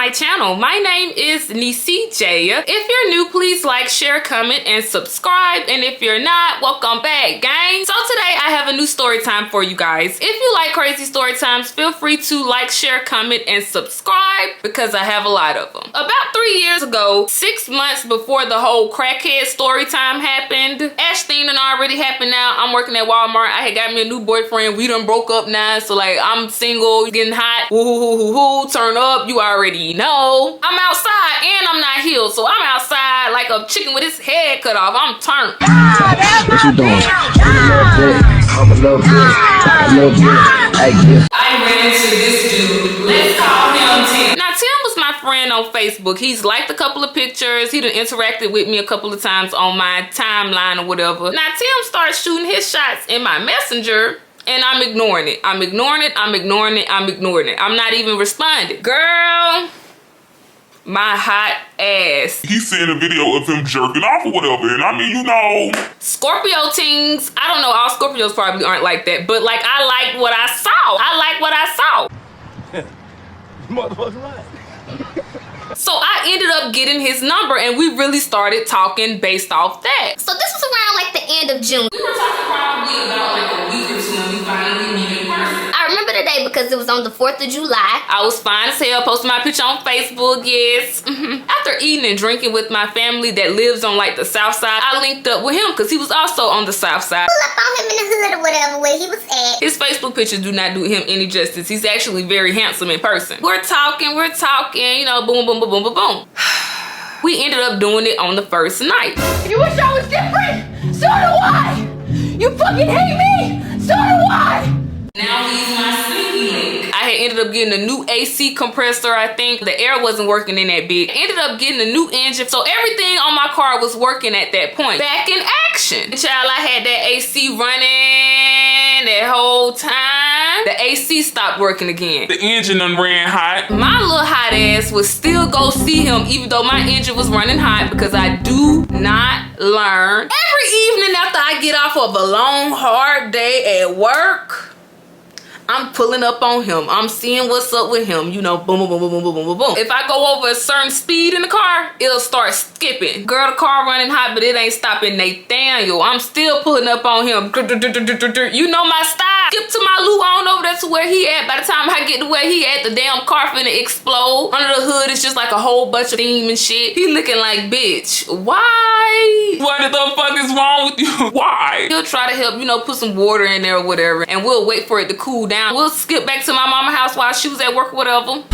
my channel. My name is Nisi Jaya. If you're new, please like, share, comment, and subscribe. And if you're not, welcome back, gang. So today I have a new story time for you guys. If you like crazy story times, feel free to like, share, comment, and subscribe because I have a lot of them. About 3 years ago, 6 months before the whole crackhead story time happened, Ashton and already happened now. I'm working at Walmart. I had got me a new boyfriend. We done broke up now, so like I'm single, getting hot. Woo hoo hoo hoo hoo. Turn up, you already know. I'm outside and I'm not healed, so I'm outside like a chicken with his head cut off. I'm turned. What you doing? I'm a little bit. I ran into this dude. Let's call him Tim. Now Tim was my friend on Facebook. He's liked a couple of pictures. He done interacted with me a couple of times on my timeline or whatever. Now Tim starts shooting his shots in my messenger. And I'm ignoring it. I'm ignoring it. I'm ignoring it. I'm ignoring it. I'm not even responding. Girl, my hot ass. He sent a video of him jerking off or whatever. And I mean, you know. Scorpio teens, I don't know, all Scorpios probably aren't like that. But like, I liked what I saw. I like what I saw. Motherfucker right. So I ended up getting his number and we really started talking based off that. So this was around like the end of June. We were talking probably about like a week or two when we finally met in person. I remember the day because it was on the 4th of July. I was fine as hell, posting my picture on Facebook, yes. After eating and drinking with my family that lives on like the south side, I linked up with him because he was also on the south side. Pull up on him in the hood or whatever where he was at. His Facebook pictures do not do him any justice. He's actually very handsome in person. We're talking, you know, boom, boom, boom, boom, boom, boom. We ended up doing it on the first night. You wish I was different? So do I! You fucking hate me? So do I! Now he's my sneaky link. I had ended up getting a new AC compressor, I think. The air wasn't working in that bitch. Ended up getting a new engine. So everything on my car was working at that point. Back in action. Child, I had that AC running that whole time. The AC stopped working again. The engine done ran hot. My little hot ass would still go see him even though my engine was running hot because I do not learn. Every evening after I get off of a long, hard day at work, I'm pulling up on him. I'm seeing what's up with him. You know, boom, boom, boom, boom, boom, boom, boom, boom. If I go over a certain speed in the car, it'll start skipping. Girl, the car running hot, but it ain't stopping Nathaniel. I'm still pulling up on him. You know my style. Skip to my Lou on over there to where he at. By the time I get to where he at, the damn car finna explode. Under the hood, it's just like a whole bunch of steam and shit. He looking like, bitch, why? What the fuck is wrong with you? Why? He'll try to help, you know, put some water in there or whatever, and we'll wait for it to cool down. We'll skip back to my mama's house while she was at work or whatever.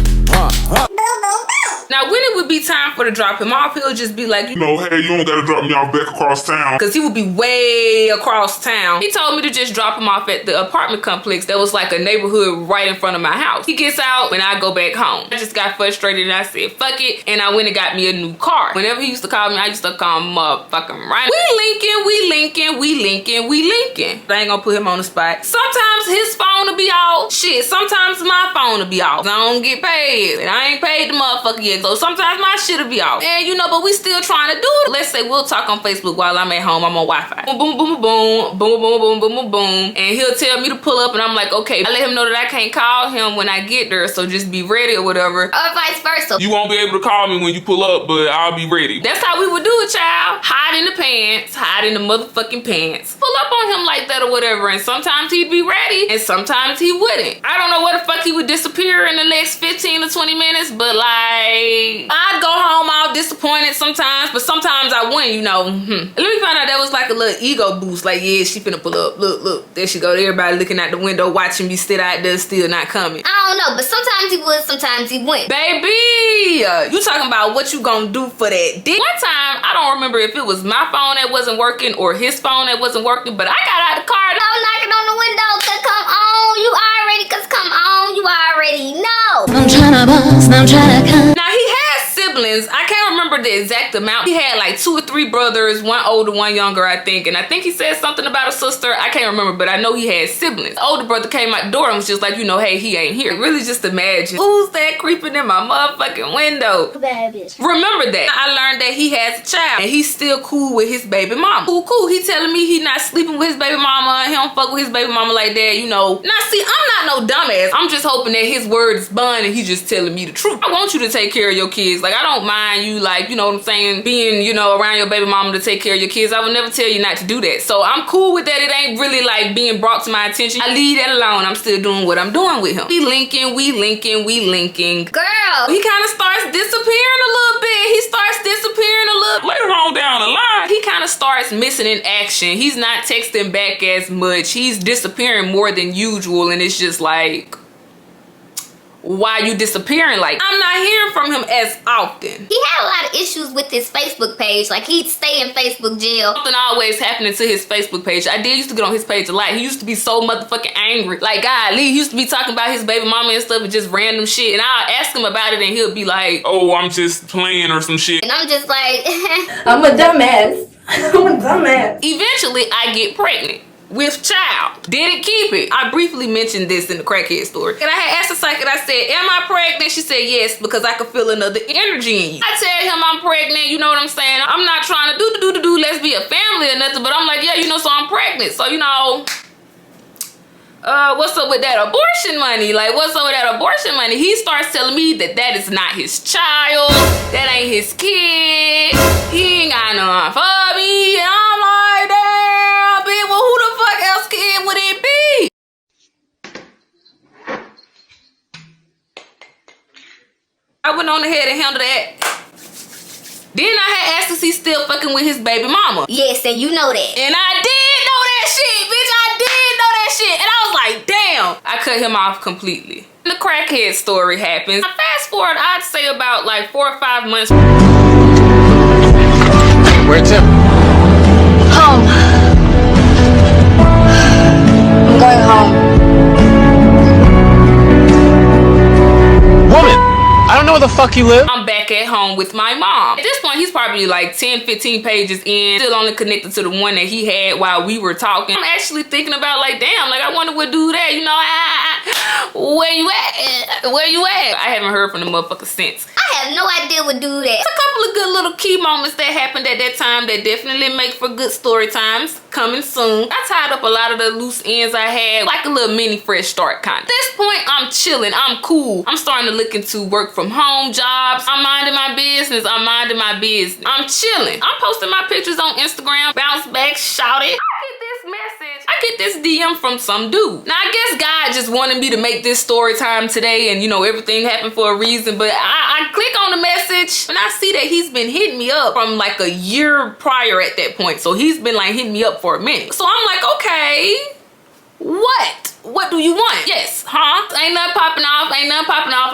Now, when it would be time for to drop him off, he'll just be like, You know, hey, you don't gotta drop me off back across town. because he would be way across town. He told me to just drop him off at the apartment complex that was like a neighborhood right in front of my house. He gets out when I go back home. I just got frustrated and I said, fuck it. And I went and got me a new car. Whenever he used to call me, I used to call him motherfucking right. We linking, we linking, we linking, we linking. I ain't gonna put him on the spot. Sometimes his phone will be off. Shit, sometimes my phone will be off. I don't get paid. And I ain't paid the motherfucker yet. So sometimes my shit will be off. And you know, but we still trying to do it. Let's say we'll talk on Facebook while I'm at home. I'm on Wi-Fi. Boom, boom, boom, boom, boom, boom, boom, boom, boom, boom, boom. And he'll tell me to pull up and I'm like, okay. I let him know that I can't call him when I get there. So just be ready or whatever. Or vice versa. You won't be able to call me when you pull up, but I'll be ready. That's how we would do it, child. Hide in the pants. Hide in the motherfucking pants. Pull up on him like that or whatever. And sometimes he'd be ready and sometimes he wouldn't. I don't know where the fuck he would disappear in the next 15 to 20 minutes, but like, I'd go home all disappointed sometimes, but sometimes I wouldn't, you know. Let me find out that was like a little ego boost. Like, yeah, she finna pull up. Look, look. There she go. Everybody looking out the window, watching me sit out there, still not coming. I don't know, but sometimes he would, sometimes he wouldn't. Baby, you talking about what you gonna do for that dick? One time, I don't remember if it was my phone that wasn't working or his phone that wasn't working, but I got out the car. No knocking on the window, cause come on, you already, cause come on, you already know. I'm tryna bust, I'm tryna come. Now he has siblings. I can't remember the exact amount. He had like 2 or 3 brothers, one older, one younger, I think. And I think he said something about a sister. I can't remember, but I know he had siblings. The older brother came out the door and was just like, you know, hey, he ain't here. Really just imagine, who's that creeping in my motherfucking window? Bad bitch. Remember that. I learned that he has a child and he's still cool with his baby mama. Cool. He telling me he not sleeping with his baby mama. He don't fuck with his baby mama like that, you know. Now see, I'm not not no dumbass. I'm just hoping that his word is bond and he's just telling me the truth. I want you to take care of your kids. Like, I don't mind you, like, you know what I'm saying, being, you know, around your baby mama to take care of your kids. I would never tell you not to do that. So I'm cool with that. It ain't really like being brought to my attention. I leave that alone. I'm still doing what I'm doing with him. We linking. Girl. He kind of starts disappearing a little bit. He starts disappearing a little. Later on down the line, He kind of starts missing in action. He's not texting back as much. He's disappearing more than usual. And it's just like, why you disappearing? Like, I'm not hearing from him as often. He had a lot of issues with his Facebook page. Like, he'd stay in Facebook jail. Something always happening to his Facebook page. I did used to get on his page a lot. He used to be so motherfucking angry. Like, golly, he used to be talking about his baby mama and stuff and just random shit. And I'll ask him about it and he'll be like, oh, I'm just playing or some shit. And I'm just like, I'm a dumbass. I'm a dumbass. eventually I get pregnant with child. Didn't keep it. I briefly mentioned this in the crackhead story. And I had asked the psychic, I said, am I pregnant? She said, yes, because I could feel another energy in you. I tell him I'm pregnant, you know what I'm saying? I'm not trying to do, let's be a family or nothing, but I'm like, yeah, you know, so I'm pregnant. So, you know, what's up with that abortion money? Like, what's up with that abortion money? He starts telling me that that is not his child. That ain't his kid. He ain't got none for me. And I'm like, damn, bitch, well, who the fuck else kid would it be? I went on ahead and handled that. Then I had asked if he's still fucking with his baby mama. yes, and you know that. And I did know that shit, bitch. I did know that shit. And I was like, damn. I cut him off completely. The crackhead story happens. I fast forward, I'd say about like 4 or 5 months. Where's Tim? Home. I'm going home. Woman! I don't know where the fuck you live. I'm back at home with my mom. At this point, he's probably like 10, 15 pages in, still only connected to the one that he had while we were talking. I'm actually thinking about like, damn, like I wonder what do that, you know, where you at? Where you at? I haven't heard from the motherfucker since. I have no idea what do that. A couple of good little key moments that happened at that time that definitely make for good story times coming soon. I tied up a lot of the loose ends I had, like a little mini fresh start kind. At this point, I'm chilling, I'm cool. I'm starting to look into work from home jobs. I'm minding my business. I'm chilling. I'm posting my pictures on Instagram. Bounce back, shout it. I get this DM from some dude. Now, I guess God just wanted me to make this story time today and, you know, everything happened for a reason, but I click on the message and I see that he's been hitting me up from like a year prior at that point. So he's been like hitting me up for a minute. So I'm like, okay, what do you want? Yes, huh? Ain't nothing popping off.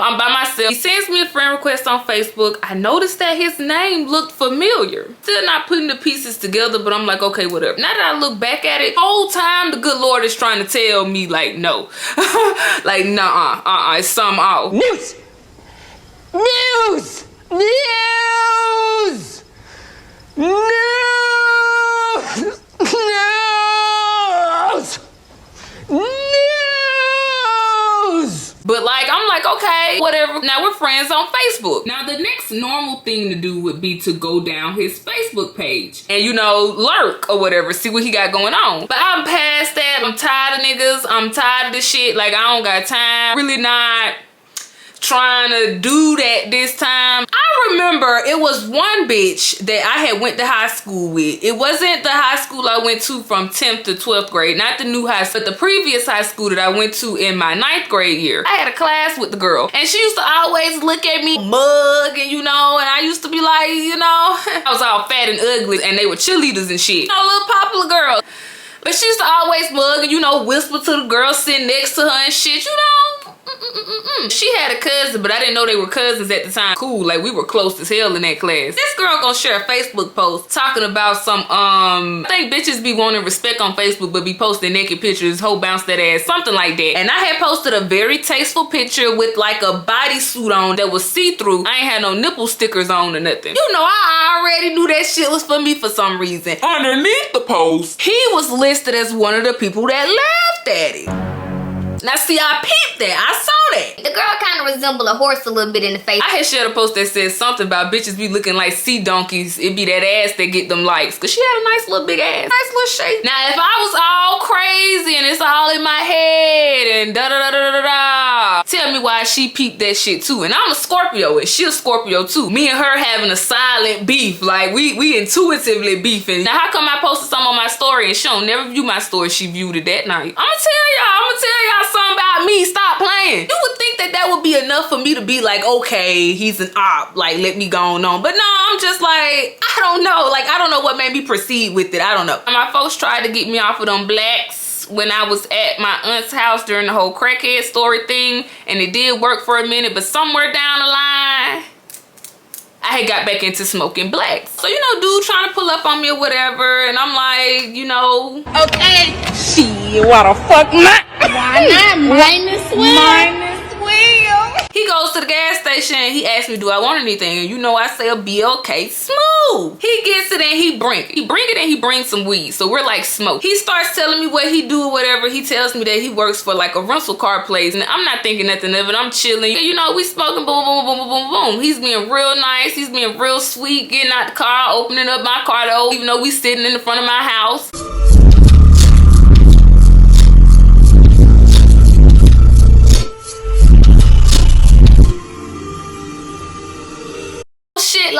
I'm by myself. He sends me a friend request on Facebook. I noticed that his name looked familiar. Still not putting the pieces together, but I'm like, okay, whatever. Now that I look back at it, the whole time the good Lord is trying to tell me like, no. Like, nah, it's something off. News! News! News! News! News! News! But like, I'm like, okay, whatever. Now we're friends on Facebook. Now the next normal thing to do would be to go down his Facebook page and, you know, lurk or whatever, see what he got going on. But I'm past that. I'm tired of niggas. I'm tired of this shit. Like, I don't got time. Really not trying to do that this time. I remember it was one bitch that I had went to high school with. It wasn't the high school I went to from 10th to 12th grade, not the new high school, but the previous high school that I went to in my 9th grade year. I had a class with the girl and she used to always look at me mug and, you know, and I used to be like, you know, I was all fat and ugly and they were cheerleaders and shit. You know, little popular girl. But she used to always mug and, you know, whisper to the girl sitting next to her and shit, you know. She had a cousin, but I didn't know they were cousins at the time. Cool, like we were close as hell in that class. This girl gonna share a Facebook post talking about some, I think bitches be wanting respect on Facebook, but be posting naked pictures, hoe bounce that ass, something like that. And I had posted a very tasteful picture with like a bodysuit on that was see-through. I ain't had no nipple stickers on or nothing. You know, I already knew that shit was for me for some reason. Underneath the post, He was listed as one of the people that laughed at it. Now see, I peeped that. I saw that. The girl kind of resembled a horse a little bit in the face. I had shared a post that said something about bitches be looking like sea donkeys. It be that ass that get them likes. Cause she had a nice little big ass. Nice little shape. Now if I was all crazy and it's all in my head and da da da da da da, tell me why she peeped that shit too. And I'm a Scorpio and she a Scorpio too. Me and her having a silent beef. Like we intuitively beefing. Now how come I posted something on my story and she don't never view my story? She viewed it that night. I'ma tell y'all something about me. Stop playing. You would think that would be enough for me to be like, okay, he's an op, like let me go on. But no, I'm just like, I don't know. Like I don't know what made me proceed with it. I don't know. My folks tried to get me off of them blacks when I was at my aunt's house during the whole crackhead story thing, and it did work for a minute, but somewhere down the line I had got back into smoking blacks. So, you know, dude trying to pull up on me or whatever, and I'm like, you know, Okay. Shit, why the fuck not? Why not? Minus wheel. he goes to the gas station and he asks me, do I want anything? And you know I say a BLK smooth. He gets it and he bring it and he brings some weed. So we're like smoke. He starts telling me what he do or whatever. He tells me that he works for like a rental car place, and I'm not thinking nothing of it. I'm chilling. You know, we smoking, boom, boom, boom, boom, boom, boom. He's being real nice. He's being real sweet, getting out the car, opening up my car door, even though we sitting in the front of my house. Shit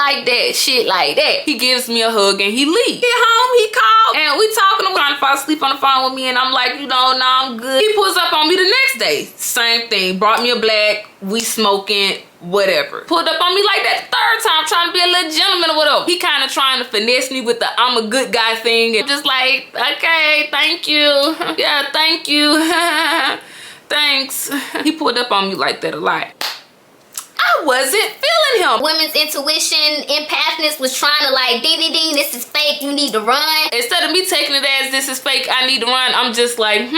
like that. He gives me a hug and he leaves. Get home, he called and we talking. I'm trying to fall asleep on the phone with me, and I'm like, you know, no, I'm good. He pulls up on me the next day. Same thing. Brought me a black. We smoking. Whatever. Pulled up on me like that the third time, trying to be a little gentleman or whatever. He kind of trying to finesse me with the I'm a good guy thing, and just like, okay, thank you. Yeah, thank you. Thanks. He pulled up on me like that a lot. I wasn't feeling him. Women's intuition, empathness was trying to like, ding, ding, ding, this is fake, you need to run. Instead of me taking it as this is fake, I need to run, I'm just like,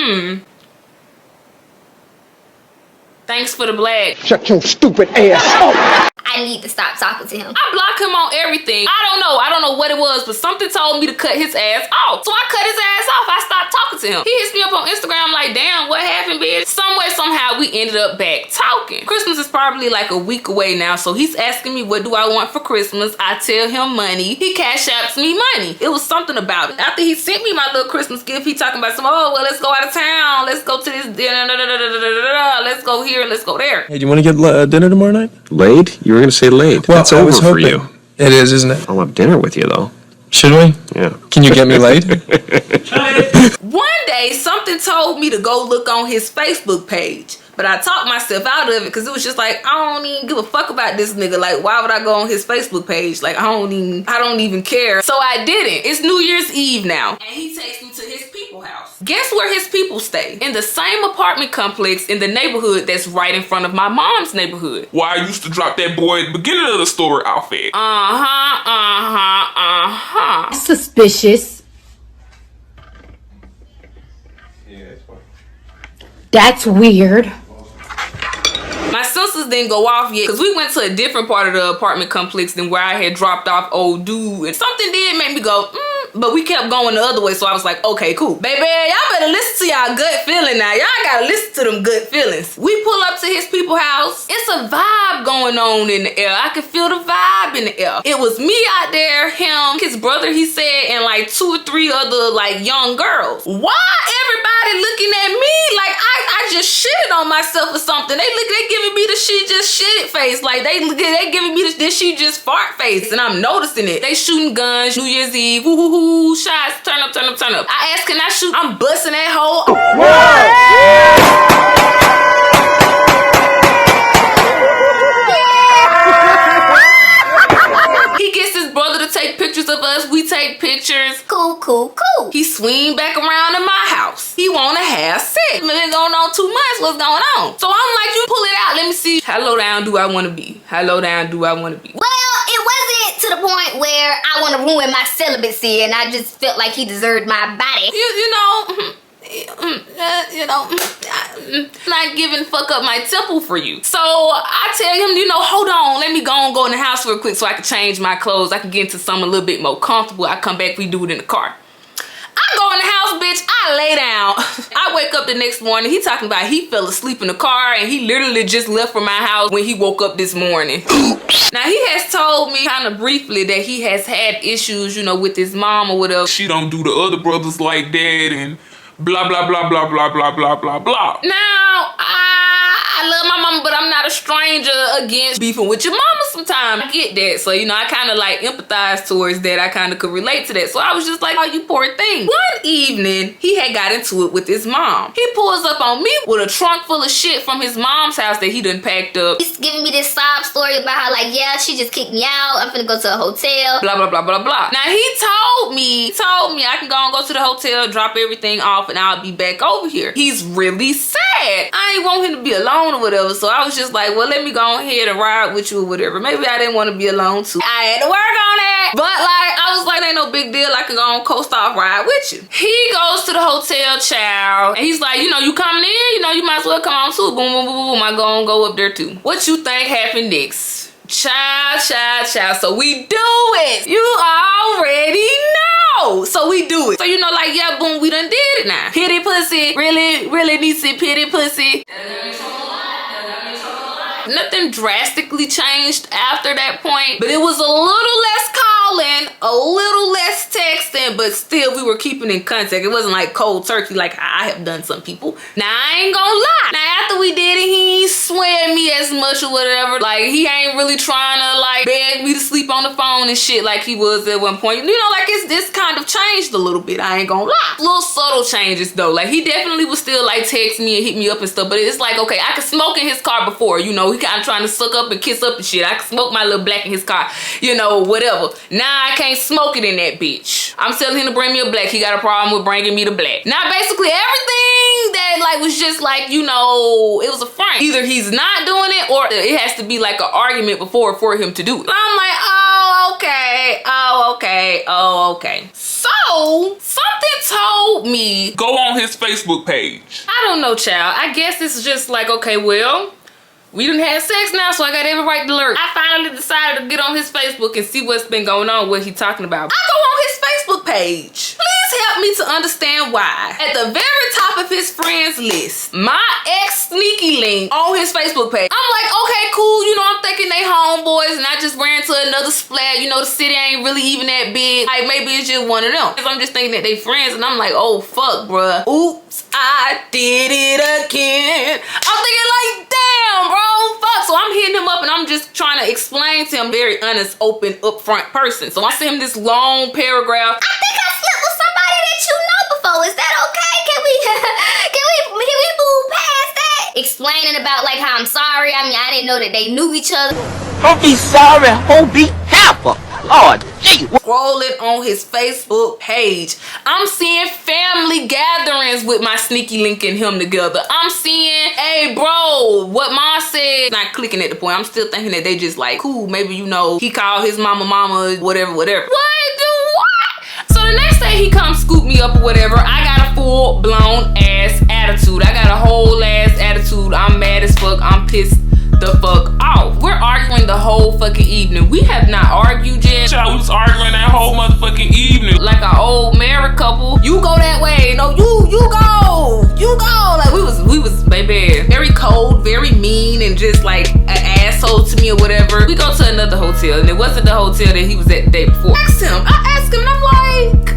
thanks for the black. Shut your stupid ass up. I need to stop talking to him. I block him on everything. I don't know what it was, but something told me to cut his ass off. So I cut his ass off. I stopped talking to him. He hits me up on Instagram like, damn, what happened, bitch? Some way, somehow, we ended up back talking. Christmas is probably like a week away now, so he's asking me, what do I want for Christmas? I tell him money. He cash apps me money. It was something about it. After he sent me my little Christmas gift, he talking about some, oh, well, let's go out of town. Let's go to this dinner. Let's go here. Let's go there. Hey, do you want to get dinner tomorrow night? Laid? You were going to say laid. Well, That's I over was for hoping. you. It is, isn't it? I'll have dinner with you, though. Should we? Yeah. Can you get me laid? One day, something told me to go look on his Facebook page. But I talked myself out of it because it was just like, I don't even give a fuck about this nigga. Like, why would I go on his Facebook page? Like, I don't even care. So I didn't. It's New Year's Eve now. And he takes me to his people house. Guess where his people stay? In the same apartment complex in the neighborhood that's right in front of my mom's neighborhood. Why I used to drop that boy at the beginning of the story outfit. Suspicious. That's weird. My sensors didn't go off yet because we went to a different part of the apartment complex than where I had dropped off old dude. And something did make me go, but we kept going the other way. So I was like, okay, cool. Baby, y'all better listen to y'all gut feeling now. Y'all gotta listen to them gut feelings. We pull up to his people house. It's a vibe going on in the air. I could feel the vibe in the air. It was me out there, him, his brother, he said, and like 2 or 3 other like young girls. Why everybody looking at me like I just shitted on myself or something? They giving me the she just shit it face. Like they giving me the she just fart face, and I'm noticing it. They shooting guns, New Year's Eve, woo hoo hoo, shots, turn up, turn up, turn up. I asked, can I shoot? I'm busting that hole. He gets his brother to take pictures of us. We take pictures. Cool, cool, cool. He swing back around in my house. He wanna have sex. Been going on 2 months. What's going on? So I'm like, you pull it out. Let me see. How low down do I want to be? How low down do I want to be? Well, it wasn't to the point where I want to ruin my celibacy, and I just felt like he deserved my body. Not giving fuck up my temple for you. So I tell him, hold on, let me go in the house real quick so I can change my clothes. I can get into something a little bit more comfortable. I come back, we do it in the car. I go in the house, bitch. I lay down Now, I wake up the next morning, he talking about he fell asleep in the car and he literally just left from my house when he woke up this morning. Now, he has told me kind of briefly that he has had issues, you know, with his mom or whatever. She don't do the other brothers like that and blah, blah, blah, blah, blah, blah, blah, blah, blah. Now, I love my mama, but I'm not a stranger against beefing with your mama sometimes. I get that. So, you know, I kind of like empathize towards that. I kind of could relate to that. So I was just like, oh, you poor thing. One evening, he had got into it with his mom. He pulls up on me with a trunk full of shit from his mom's house that he done packed up. He's giving me this sob story about how, like, yeah, she just kicked me out. I'm finna go to a hotel. Blah, blah, blah, blah, blah. Now, he told me I can go and go to the hotel, drop everything off, and I'll be back over here. He's really sad. I ain't want him to be alone or whatever. So I was just like, well, let me go ahead and ride with you or whatever. Maybe I didn't want to be alone too. I had to work on that. But like, I was like, ain't no big deal. I can go on coast off ride with you. He goes to the hotel, child. And he's like, you know, you coming in? You know, you might as well come on too. Boom, boom, boom, boom. I go up there too. What you think happened next? Child. So we do it. You already know. So we do it. So you know, like, yeah, boom, we done did it now. Pity pussy. Really needs to pity pussy. Nothing drastically changed after that point, but it was a little less calling, a little less texting, but still we were keeping in contact. It wasn't like cold turkey like I have done some people. Now, I ain't gonna lie. Now, after we did it, he ain't swearing me as much or whatever. Like, he ain't really trying to like beg me to sleep on the phone and shit like he was at one point. You know, like this kind of changed a little bit. I ain't gonna lie. Little subtle changes though. Like, he definitely was still like text me and hit me up and stuff, but it's like, okay, I could smoke in his car before, you know, he kind of trying to suck up and kiss up and shit. I could smoke my little black in his car, you know, whatever. Now I can't smoke it in that bitch. I'm telling him to bring me a black. He got a problem with bringing me the black. Now basically everything that like was just like, you know, it was a front. Either he's not doing it or it has to be like an argument before for him to do it. I'm like, oh, okay. So something told me Go on his Facebook page. I don't know, child. I guess it's just like, okay, well, we done had sex now, so I got every right to learn. I finally decided to get on his Facebook and see what's been going on, what he talking about. I go on his Facebook page. Please help me to understand why. At the very top of his friends list, my ex sneaky link on his Facebook page. I'm like, okay, cool. You know, I'm thinking they homeboys and I just ran to another splat. You know, the city ain't really even that big. Like, maybe it's just one of them. I'm just thinking that they friends and I'm like, oh, fuck, bruh. Oops, I did it again. I'm thinking like, damn, bro. Fuck. So I'm hitting him up and I'm just trying to explain to him, very honest, open, upfront person. So I sent him this long paragraph. I think I slept with somebody that you know before. Is that okay? Can we move past that? Explaining about like how I'm sorry. I mean, I didn't know that they knew each other. Don't be sorry, ho, be careful. Lord, gee. Scrolling on his Facebook page, I'm seeing family gatherings with my sneaky link and him together. I'm seeing, hey bro, what Ma said, not clicking at the point. I'm still thinking that they just like, cool, maybe, you know, he called his mama, whatever. What? So the next day he comes scoop me up or whatever. I got a full blown ass attitude. I got a whole ass attitude. I'm mad as fuck. I'm pissed the fuck off. We're arguing the whole fucking evening. We have not argued yet. Child, we was arguing that whole motherfucking evening. Like an old married couple. You go that way. No, you go. Like we was baby, very cold, very mean, and just like an asshole to me or whatever. We go to another hotel, and it wasn't the hotel that he was at the day before. I asked him, and I'm like,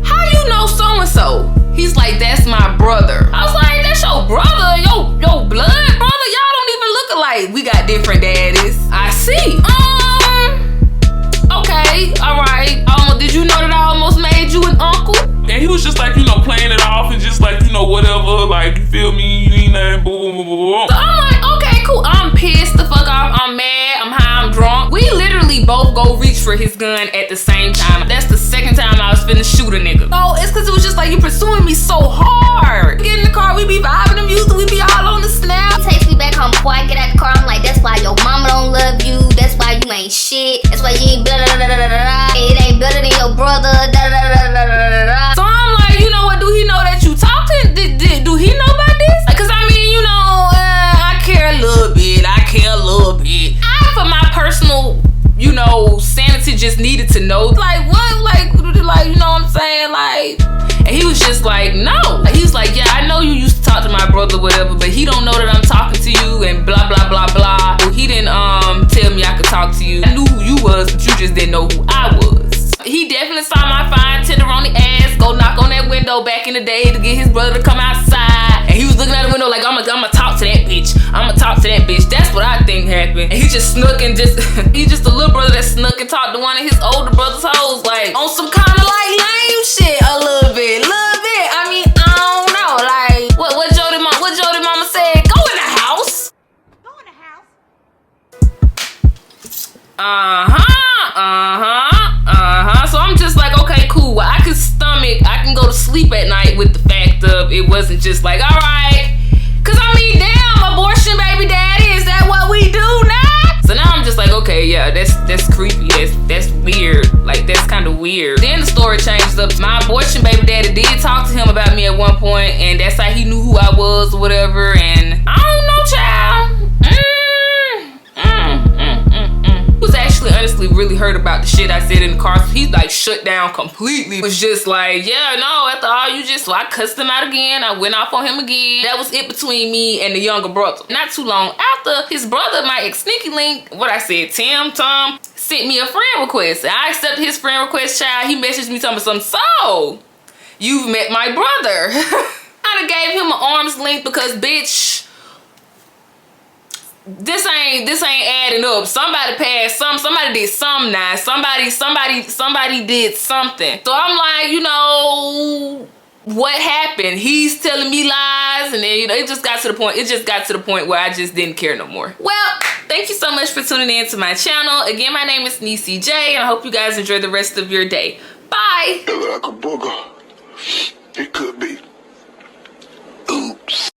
how you know so and so? He's like, that's my brother. I was like, that's your brother, your blood brother. Y'all don't even look alike. We got different daddies. I see. Okay, all right. Did you know that I almost made you an uncle? And he was just like, you know, playing it off and just like, you know, whatever, like, you feel me, you ain't nothing, boom, boom, boom, boom. So I'm like, okay, cool. I'm pissed the fuck off. I'm mad. I'm high. I'm drunk. We literally both go reach for his gun at the same time. That's the second time I was finna shoot a nigga. No, it's because it was just like, you pursuing me so hard. Get in the car, we be vibing the music, we be all on the snap. He takes me back home before I get out the car. I'm like, that's why your mama don't love you. That's why you ain't shit. That's why you ain't blah, blah, blah, blah, blah, blah. It ain't better than your brother. Da, da, da, da, da, da. So I'm like, you know what? Do he know that you talking? Do he know about this? Because I mean, you know, I care a little bit. I, for my personal, you know, sanity, just needed to know. Like, what? Like, you know what I'm saying? Like, and he was just like, no. He's like, yeah, I know you used to talk to my brother, whatever, but he don't know that I'm talking to you and blah, blah, blah, blah. Well, he didn't tell me I could talk to you. I knew who you was, but you just didn't know who I was. He definitely saw my fine tenderoni ass go knock on that window back in the day to get his brother to come outside. And he was looking out the window like, I'ma talk to that bitch. I'ma talk to that bitch. That's what I think happened. And he just snuck and he's just a little brother that snuck and talked to one of his older brother's hoes, like on some kind of like lame shit a little bit. I mean, I don't know. Like, what Jody mama said? Go in the house. Go in the house. So I'm just like, okay, cool. Well, I can go to sleep at night with the fact of it wasn't just like, all right. Cause I mean, damn, abortion baby daddy, is that what we do now? So now I'm just like, okay, yeah, that's creepy. That's weird. Like, that's kind of weird. Then the story changed up. My abortion baby daddy did talk to him about me at one point, and that's how he knew who I was or whatever. And I don't know, child. He was actually honestly really hurt about the shit I said in the car. So he like shut down completely. Was just like, yeah, no, after all so I cussed him out again. I went off on him again. That was it between me and the younger brother. Not too long after, his brother, my ex-sneaky link, what I said, Tom, sent me a friend request. And I accepted his friend request, child. He messaged me telling me something, so you've met my brother. I done gave him an arm's length because, bitch, this ain't adding up. Somebody passed somebody did something now. Somebody did something. So I'm like, you know, what happened? He's telling me lies, and then, you know, it just got to the point where I just didn't care no more. Well, thank you so much for tuning in to my channel. Again, my name is Niecy J, and I hope you guys enjoy the rest of your day. Bye. Like a booger. It could be. Oops.